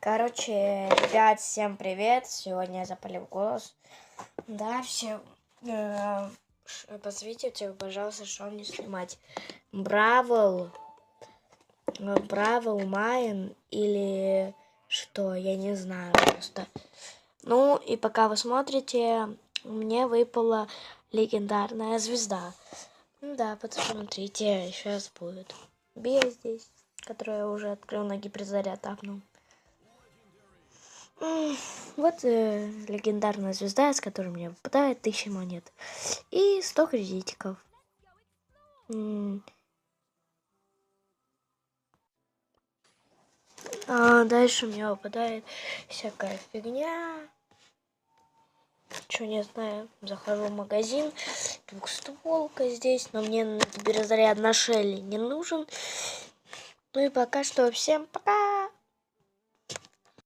Короче, ребят, всем привет. Сегодня я запалил голос. Да, все посмотрите, пожалуйста, что мне снимать. Бравл Майн или что, я не знаю просто. Ну, и пока вы смотрите, мне выпала легендарная звезда. Ну да, посмотрите, сейчас будет. Бия здесь, которую я уже открыл на гиперзаряд тапнул. Вот легендарная звезда, с которой мне выпадает 1000 монет. И 100 кредитиков. Дальше мне выпадает всякая фигня. Что не знаю, захожу в магазин, двухстволка здесь, но мне перезаряд на Шелли не нужен. Ну и пока что всем пока!